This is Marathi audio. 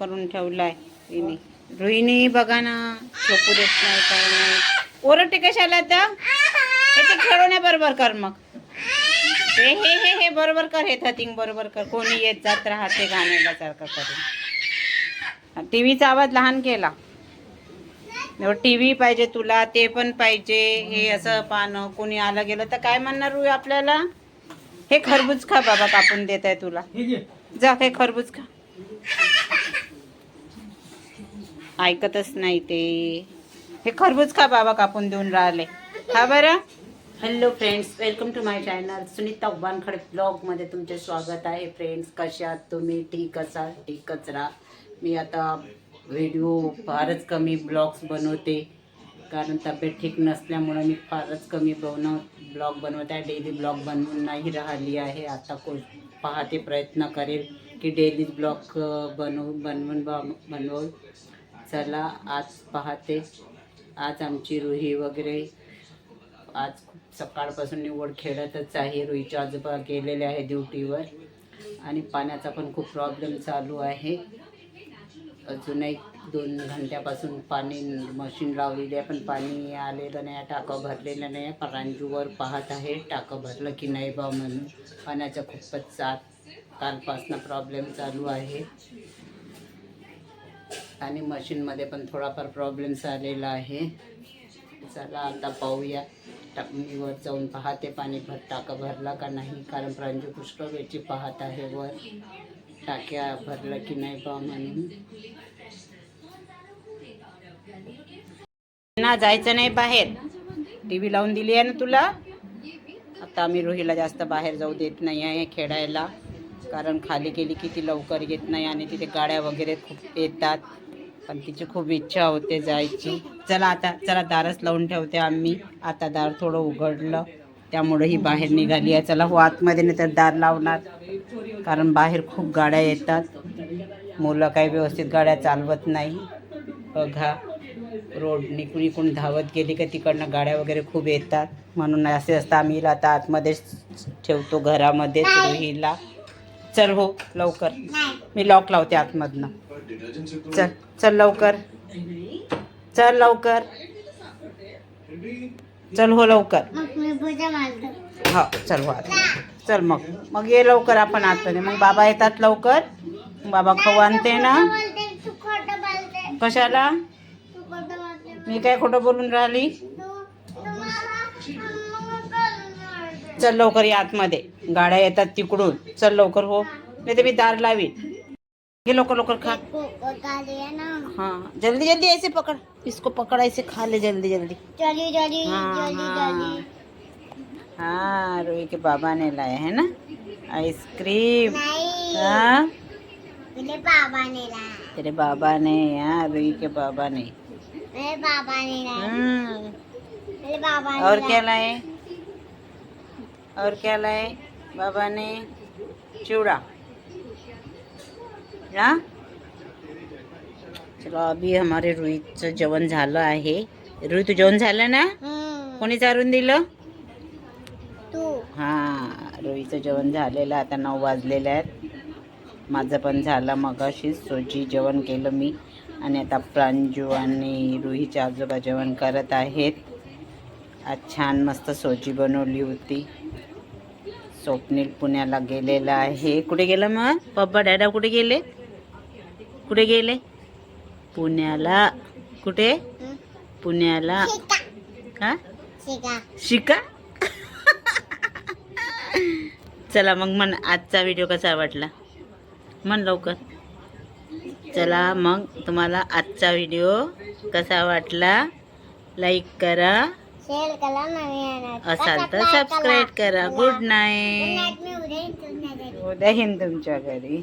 करून ठेवलाय तिने. रोहिणी बघा ना, झोपू देत नाही काय नाही. ओरडते कशाला तर हे ते खेळवण्याबरोबर कर. मग हे हे हे हे बरोबर कर. हे थटिंग बरोबर कर. कोणी येत जात राहते गाण्यासारखं करून. टीव्हीचा आवाज लहान केला. टीव्ही पाहिजे तुला, ते पण पाहिजे. हे असं पानं कोणी आलं गेलं तर काय म्हणणार रोही आपल्याला. हे खरबूज खा, बाबा कापून देत आहे तुला. जा हे खरबूज खा. ऐकतच नाही ते. हे खरबूज खा, बाबा कापून देऊन राहिले. खा बरं. Hello friends, welcome to my channel Sunita Wankhede ब्लॉगमध्ये तुमचे स्वागत आहे. फ्रेंड्स, कशा आहात तुम्ही? ठीक असाल, ठीकच राहा. मी आता व्हिडिओ फारच कमी ब्लॉग्स बनवते, कारण तब्येत ठीक नसल्यामुळे मी फारच कमी ब्लॉग बनवत आहे. डेली ब्लॉग बनवून नाही राहिली आहे. आता पाहते, प्रयत्न करेल की डेली ब्लॉग बनवून चला आज पाहते. आज आमची रुही वगैरे आज खूप सकाळपासून निवड खेळतच आहे. रुहीचे आजोबा गेलेले आहे ड्युटीवर आणि पाण्याचा पण खूप प्रॉब्लेम चालू आहे. अजूनही 2 घंट्यापासून पाणी मशीन लावलेली आहे, पण पाणी आलेलं नाही. टाकं भरलेलं नाही. परांजूवर पाहत आहे टाकं भरलं की नाही बा म्हणून. पाण्याचा खूपच कालपासून प्रॉब्लेम चालू आहे आणि मशीनमध्ये पण थोडाफार प्रॉब्लेम्स आलेला आहे. चला आता पाहूया. मी वर जाऊन पाहते पाणी टाकं भरला का नाही, कारण प्रांजू पुष्कळ वेळची पाहत आहे वर टाक्या भरलं की नाही बा म्हणून. ना जायचं नाही बाहेर. टीव्ही लावून दिली आहे ना तुला. आता आम्ही रोहीला जास्त बाहेर जाऊ देत नाही आहे खेळायला, कारण खाली गेली की ती लवकर येत नाही आणि तिथे गाड्या वगैरे खूप येतात. पण तिची खूप इच्छा होते जायची. चला दारच लावून ठेवते आम्ही. आता दार थोडं उघडलं त्यामुळे ही बाहेर निघाली आहे. चला हो आतमध्ये, नाही तर दार लावणार, कारण बाहेर खूप गाड्या येतात. मुलं काही व्यवस्थित गाड्या चालवत नाही. बघा, रोड निकून धावत गेली का तिकडनं गाड्या वगैरे खूप येतात. म्हणून असे असतं. आम्ही आता आतमध्येच ठेवतो, घरामध्येच रुहीला. चल हो लवकर, मी लॉक लावते आतमधनं. चल लवकर, चल लवकर, चल हो लवकर. हा चल हो चल. मग ये लवकर आपण आतमध्ये. मग बाबा येतात लवकर. बाबा खाऊ आणते ना. कशाला? मी काय खोटं बोलून राहिली? चल लवकर या आतमध्ये, गाड्या येतात तिकडून. चल लवकर हो, नाही तर मी दार लावीन. ये लवकर लवकर खा. हाँ जल्दी जल्दी ऐसे पकड़, इसको पकड़ ऐसे खा ले जल्दी जल्दी. हाँ रोही के बाबा ने लाया है ना आइसक्रीम. हाँ तेरे बाबा ने. हाँ रोही के बाबा ने. मेरे बाबा ने. और क्या लाए? और क्या लाए बाबा ने? चूड़ा. हाँ चलो, अभी हमारे रोहितचं जेवण झालं आहे. रोहित जेवण झालं ना? कोणी चारून दिलं? हां रोहितचं जेवण झालेलं. आता 9 वाजलेले आहेत. माझं पण झालं मगाशीच. सोजी जेवण केलं मी आणि आता प्रांजू आणि रोहीचे आजोबा जेवण करत आहेत. आज छान मस्त सोजी बनवली होती. स्वप्नील पुण्याला गेलेला आहे. कुठे गेलं मग पप्पा डॅडा? कुठे गेले? कुठे गेले? पुण्याला. कुठे? पुण्याला. हा शिका. चला मग मन आजचा व्हिडिओ कसा वाटला मन लवकर. चला मग तुम्हाला आजचा व्हिडिओ कसा वाटला, लाईक करा, शेअर करा, असाल तर सबस्क्राईब करा. Good night. उद्या येईन तुमच्या घरी.